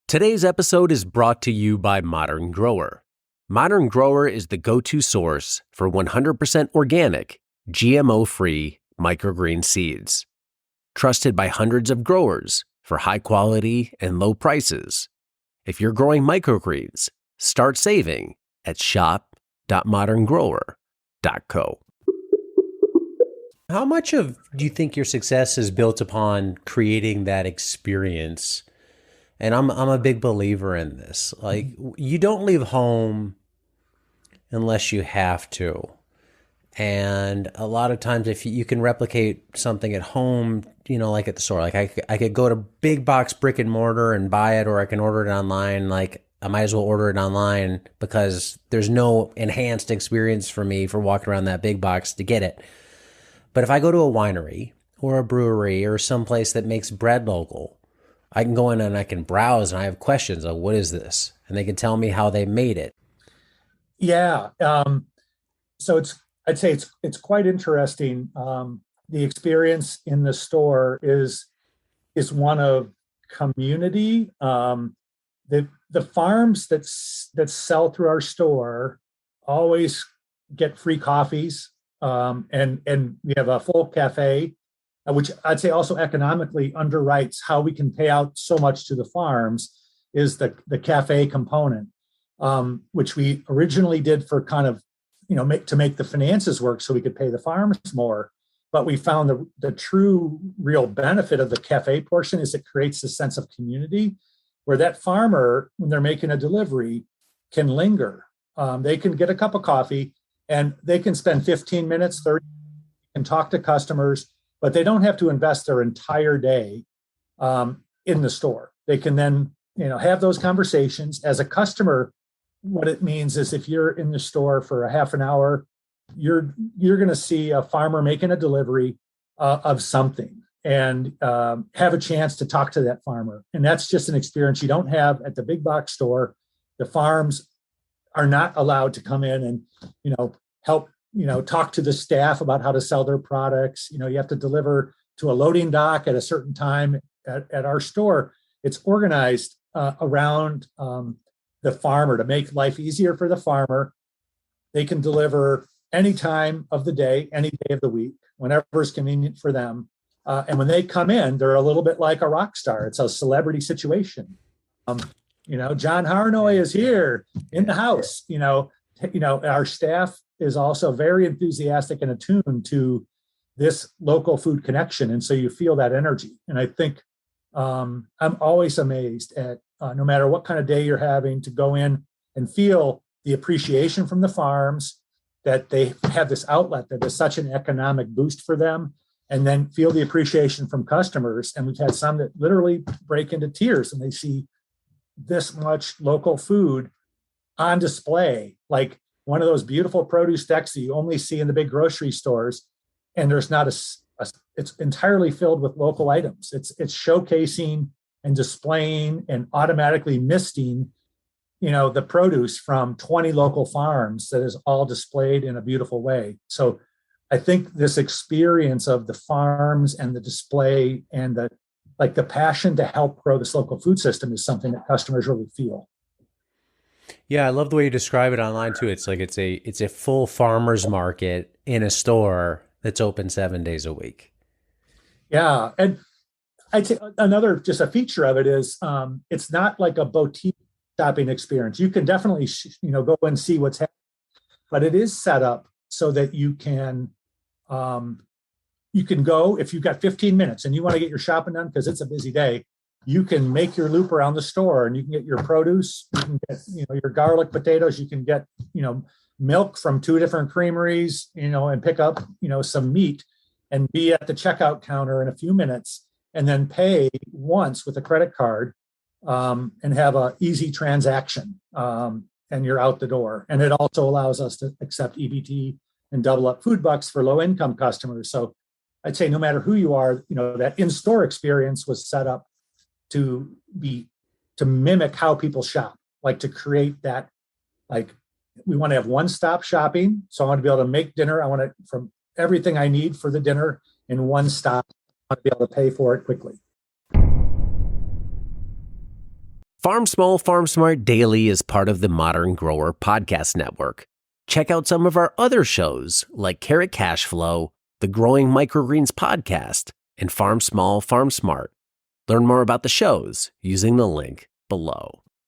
Today's episode is brought to you by Modern Grower. Modern Grower is the go-to source for 100% organic, GMO-free microgreen seeds. Trusted by hundreds of growers for high quality and low prices. If you're growing microgreens, start saving at shop.moderngrower.co. How much do you think your success is built upon creating that experience? And I'm a big believer in this. Like, you don't leave home unless you have to. And a lot of times if you can replicate something at home, like at the store, like I could go to big box brick and mortar and buy it, or I can order it online. Like, I might as well order it online because there's no enhanced experience for me for walking around that big box to get it. But if I go to a winery or a brewery or someplace that makes bread local, I can go in and I can browse and I have questions like, what is this? And they can tell me how they made it. Yeah. So I'd say it's quite interesting. The experience in the store is one of community. The farms that sell through our store always get free coffees, and we have a full cafe, which I'd say also economically underwrites how we can pay out so much to the farms, is the cafe component, which we originally did for kind of, to make the finances work so we could pay the farms more. But we found the true real benefit of the cafe portion is it creates a sense of community where that farmer, when they're making a delivery, can linger. They can get a cup of coffee and they can spend 15 minutes, 30 and talk to customers, but they don't have to invest their entire day in the store. They can then, have those conversations. As a customer, what it means is if you're in the store for a half an hour, you're going to see a farmer making a delivery of something and have a chance to talk to that farmer. And that's just an experience you don't have at the big box store. The farms are not allowed to come in and, help talk to the staff about how to sell their products. You have to deliver to a loading dock at a certain time at our store. It's organized around the farmer to make life easier for the farmer. They can deliver any time of the day, any day of the week, whenever is convenient for them. And when they come in, they're a little bit like a rock star. It's a celebrity situation. John Harnoy is here in the house. Our staff is also very enthusiastic and attuned to this local food connection. And so you feel that energy. And I think I'm always amazed at no matter what kind of day you're having, to go in and feel the appreciation from the farms, that they have this outlet that is such an economic boost for them, and then feel the appreciation from customers. And we've had some that literally break into tears and they see this much local food on display, like one of those beautiful produce decks that you only see in the big grocery stores. And there's not it's entirely filled with local items. It's showcasing and displaying and automatically misting, the produce from 20 local farms that is all displayed in a beautiful way. So I think this experience of the farms and the display and the passion to help grow this local food system is something that customers really feel. Yeah, I love the way you describe it online too. It's like it's a full farmer's market in a store that's open 7 days a week. Yeah, and I'd say another just a feature of it is it's not like a boutique shopping experience. You can definitely go and see what's happening, but it is set up so that you can go if you've got 15 minutes and you want to get your shopping done because it's a busy day. You can make your loop around the store and you can get your produce, you can get, your garlic potatoes, you can get, milk from 2 different creameries, and pick up, some meat and be at the checkout counter in a few minutes and then pay once with a credit card and have a easy transaction and you're out the door. And it also allows us to accept EBT and double up food bucks for low income customers. So I'd say no matter who you are, that in-store experience was set up to mimic how people shop, like to create that, like we want to have one-stop shopping. So I want to be able to make dinner. I want to, from everything I need for the dinner in one stop, I want to be able to pay for it quickly. Farm Small, Farm Smart Daily is part of the Modern Grower Podcast Network. Check out some of our other shows like Carrot Cash Flow, the Growing Microgreens Podcast, and Farm Small, Farm Smart. Learn more about the shows using the link below.